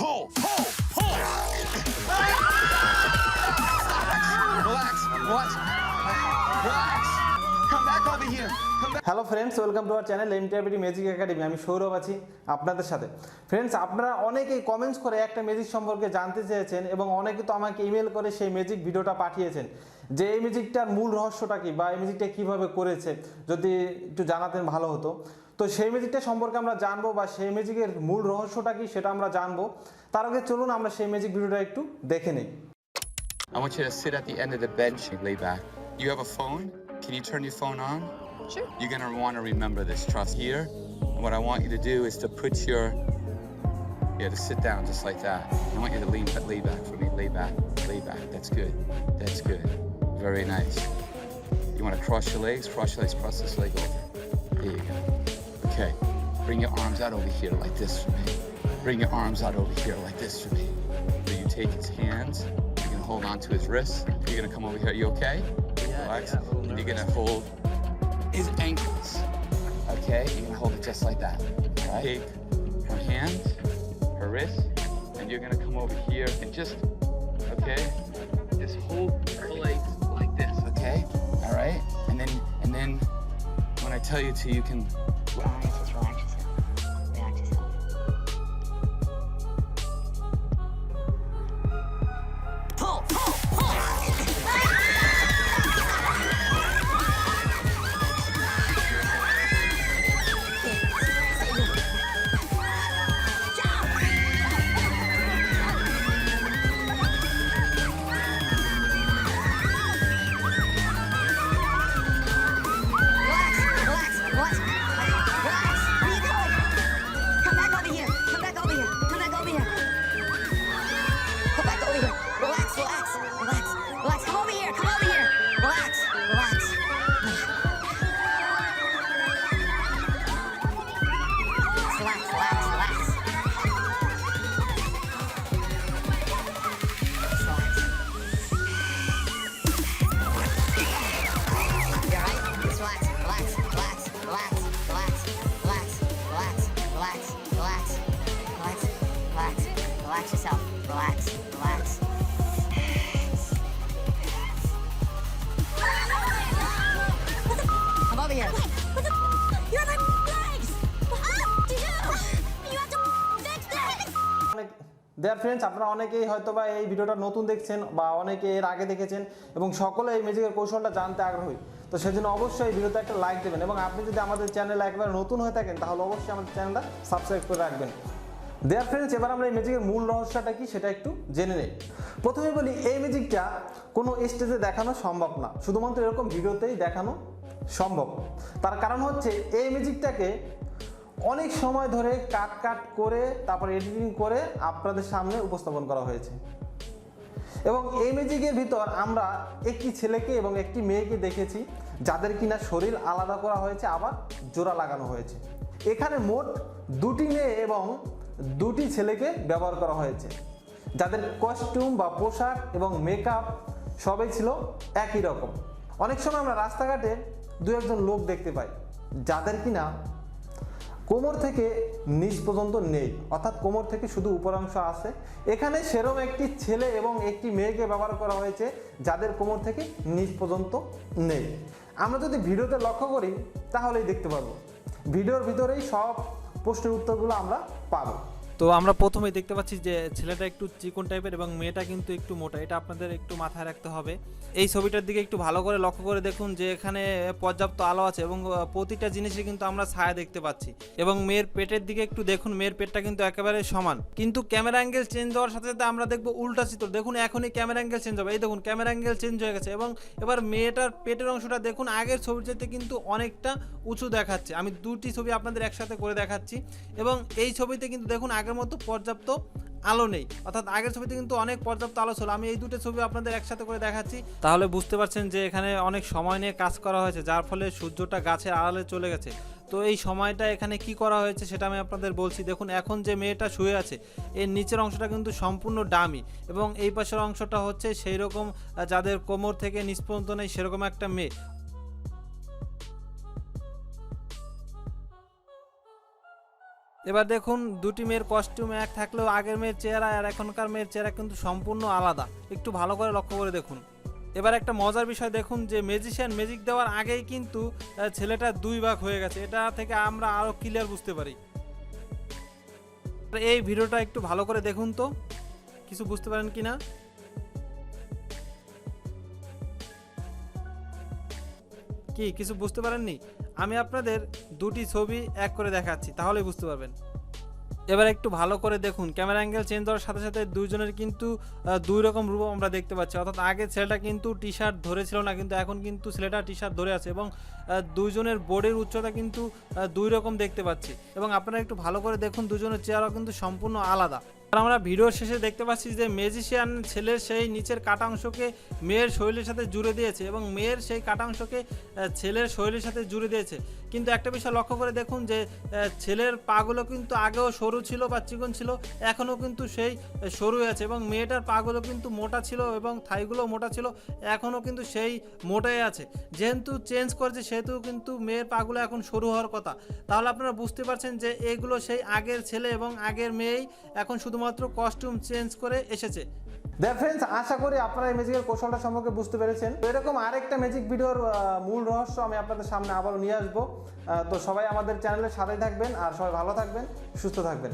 pull, pull, pull. Relax. What? Relax. Come back over here. Come back. Hello friends, welcome to our channel MTR magic academy. আমি সৌরভ আছি আপনাদের সাথে। Friends, আপনারা অনেকেই comments করে একটা ম্যাজিক সম্পর্কে জানতে চেয়েছেন এবং অনেকে তো আমাকে ইমেল করে সেই ম্যাজিক ভিডিওটা পাঠিয়েছেন যে এই ম্যাজিকটার মূল রহস্যটা কি বা এই ম্যাজিকটা কীভাবে করেছে, যদি একটু জানাতেন ভালো হতো। তো সেই ম্যাজিকটা সম্পর্কে আমরা জানবো বা সেই ম্যাজিকের মূল রহস্যটা কি সেটা আমরা জানবো। তার আগে চলুন আমরা সেই ম্যাজিক ভিডিওটা একটু দেখে নিই। I want you to sit at the end of the bench and lay back. You have a phone? Can you turn your phone on? Sure. You're gonna want to remember this. Trust here. And what I want you to do is to put your, to sit down just like that. I want you to lay back for me. Lay back, lay back. That's good. That's good. Very nice. You want to cross your legs, cross this leg over. There you go. Okay. Bring your arms out over here like this for me. Bring your arms out over here like this for me. So you take his hands. You're gonna hold on to his wrists. You're gonna come over here. Are you okay? Relax. And you're gonna hold his ankles. Okay? You're gonna hold it just like that. Right? Take her hand, her wrist, and you're gonna come over here and just, okay? Just hold her legs like this, okay? All right? And then when I tell you to, you can Relax yourself. Relax yourself. Pull, pull, pull. Relax yourself. Relax. Relax. Come over here. What the? You're my legs! What do you do? You have to fix this! Their friends, আপনারা অনেকেই হয়তো বা এই ভিডিওটা নতুন দেখছেন বা অনেকে এর আগে দেখেছেন এবং সকলে এই ম্যাজিকের কৌশলটা জানতে আগ্রহী। তো সেজন্য অবশ্যই এই ভিডিওতে একটা লাইক দেবেন এবং আপনি যদি আমাদের চ্যানেলে একবার নতুন হয়ে থাকেন তাহলে অবশ্যই আমাদের চ্যানেলটা সাবস্ক্রাইব করে রাখবেন। দেয়ার ফ্রেন্ডস, এবার আমরা এই ম্যাজিকের মূল রহস্যটা কি সেটা একটু জেনে নেই। প্রথমে বলি, এই ম্যাজিকটা কোনো স্টেজে দেখানো সম্ভব না, শুধুমাত্র এরকম ভিডিওতেই দেখানো সম্ভব। তার কারণ হচ্ছে এই ম্যাজিকটাকে অনেক সময় ধরে কাট করে তারপর এডিটিং করে আপনাদের সামনে উপস্থাপন করা হয়েছে এবং এই ম্যাজিকের ভিতর আমরা একটি ছেলেকে এবং একটি মেয়েকে দেখেছি যাদের কিনা শরীর আলাদা করা হয়েছে, আবার জোড়া লাগানো হয়েছে। এখানে মোট দুটি মেয়ে এবং দুটি ছেলেকে ব্যবহার করা হয়েছে যাদের কস্টিউম বা পোশাক এবং মেকআপ সবই ছিল একই রকম। অনেক সময় আমরা রাস্তাঘাটে দু একজন লোক দেখতে পাই যাদের কিনা কোমর থেকে নিচ পর্যন্ত নেই, অর্থাৎ কোমর থেকে শুধু উপরাংশ আছে। এখানে সেরকম একটি ছেলে এবং একটি মেয়েকে ব্যবহার করা হয়েছে যাদের কোমর থেকে নিচ পর্যন্ত নেই। আমরা যদি ভিডিওতে লক্ষ্য করি তাহলেই দেখতে পারবো, ভিডিওর ভিতরেই সব প্রশ্নের উত্তরগুলো আমরা পাবো। তো আমরা প্রথমেই দেখতে পাচ্ছি যে ছেলেটা একটু চিকন টাইপের এবং মেয়েটা কিন্তু একটু মোটা, এটা আপনাদের একটু মাথায় রাখতে হবে। এই ছবিটার দিকে একটু ভালো করে লক্ষ্য করে দেখুন যে এখানে পর্যাপ্ত আলো আছে এবং প্রতিটা জিনিসে কিন্তু আমরা ছায়া দেখতে পাচ্ছি। এবং মেয়ের পেটের দিকে একটু দেখুন, মেয়ের পেটটা কিন্তু একেবারে সমান, কিন্তু ক্যামেরা অ্যাঙ্গেল চেঞ্জ হওয়ার সাথে সাথে আমরা দেখবো উল্টা চিত্র। দেখুন এখনই ক্যামেরা অ্যাঙ্গেল চেঞ্জ হবে, এই দেখুন ক্যামেরা অ্যাঙ্গেল চেঞ্জ হয়ে গেছে এবং এবার মেয়েটার পেটের অংশটা দেখুন আগের ছবির চাইতে কিন্তু অনেকটা উঁচু দেখাচ্ছে। আমি দুটি ছবি আপনাদের একসাথে করে দেখাচ্ছি এবং এই ছবিতে কিন্তু দেখুন আগের মতো পর্যাপ্ত আলো নেই, অর্থাৎ আগের ছবিতে কিন্তু অনেক পর্যাপ্ত আলো ছিল। আমি এই দুটো ছবি আপনাদের একসাথে করে দেখাচ্ছি, তাহলে বুঝতে পারছেন যে এখানে অনেক সময় নিয়ে কাজ করা হয়েছে, যার ফলে সূর্যটা গাছের আড়ালে চলে গেছে। তো এই সময়টা এখানে কি করা হয়েছে সেটা আমি আপনাদের বলছি। দেখুন এখন যে মেয়েটা শুয়ে আছে এর নিচের অংশটা কিন্তু সম্পূর্ণ ডামি এবং এই পাশের অংশটা হচ্ছে সেই রকম যাদের কোমর থেকে নিচ পর্যন্ত নেই সেরকম একটা মেয়ে। এবার দেখুন দুটি মেয়ের কস্টিউম এক থাকলেও আগের মেয়ের চেহারা আর এখনকার মেয়ের চেহারা কিন্তু সম্পূর্ণ আলাদা, একটু ভালো করে লক্ষ্য করে দেখুন। এবার একটা মজার বিষয় দেখুন যে ম্যাজিশিয়ান ম্যাজিক দেওয়ার আগেই কিন্তু ছেলেটা 2 ভাগ হয়ে গেছে, এটা থেকে আমরা আরও ক্লিয়ার বুঝতে পারি। এই ভিডিওটা একটু ভালো করে দেখুন তো কিছু বুঝতে পারেন কি না। কি কিছু বুঝতে পারেননি? আমি আপনাদের দুটি ছবি এক করে দেখাচ্ছি, তাহলেই বুঝতে পারবেন। এবার একটু ভালো করে দেখুন, ক্যামেরা অ্যাঙ্গেল চেঞ্জ হওয়ার সাথে সাথে দুইজনের কিন্তু 2 রকম রূপ আমরা দেখতে পাচ্ছি। অর্থাৎ আগে ছেলেটা কিন্তু টি শার্ট ধরেছিল না, কিন্তু এখন কিন্তু ছেলেটা টি শার্ট ধরে আছে এবং দুইজনের বডির উচ্চতা কিন্তু 2 রকম দেখতে পাচ্ছি। এবং আপনারা একটু ভালো করে দেখুন দুজনের চেহারা কিন্তু সম্পূর্ণ আলাদা। আর আমরা ভিডিওর শেষে দেখতে পাচ্ছি যে ম্যাজিশিয়ান ছেলের সেই নিচের কাটা অংশকে মেয়ের শরীরের সাথে জুড়ে দিয়েছে এবং মেয়ের সেই কাটা অংশকে ছেলের শরীরের সাথে জুড়ে দিয়েছে। কিন্তু একটা বিষয় লক্ষ্য করে দেখুন যে ছেলের পাগুলো কিন্তু আগেও সরু ছিল বা চিকন ছিল, এখনও কিন্তু সেই সরু আছে এবং মেয়েটার পাগুলো কিন্তু মোটা ছিল এবং থাইগুলো মোটা ছিল, এখনও কিন্তু সেই মোটাই আছে। যেহেতু চেঞ্জ করেছে সেহেতু কিন্তু মেয়ের পাগুলো এখন সরু হওয়ার কথা। তাহলে আপনারা বুঝতে পারছেন যে এগুলো সেই আগের ছেলে এবং আগের মেয়েই এখন শুধুমাত্র কস্টিউম চেঞ্জ করে এসেছে। ফ্রেন্ডস, আশা করি আপনারা এই ম্যাজিকের কৌশলটা সম্পর্কে বুঝতে পেরেছেন। তো এরকম আরেকটা ম্যাজিক ভিডিওর মূল রহস্য আমি আপনাদের সামনে আবারও নিয়ে আসবো। তো সবাই আমাদের চ্যানেলের সাথেই থাকবেন আর সবাই ভালো থাকবেন, সুস্থ থাকবেন।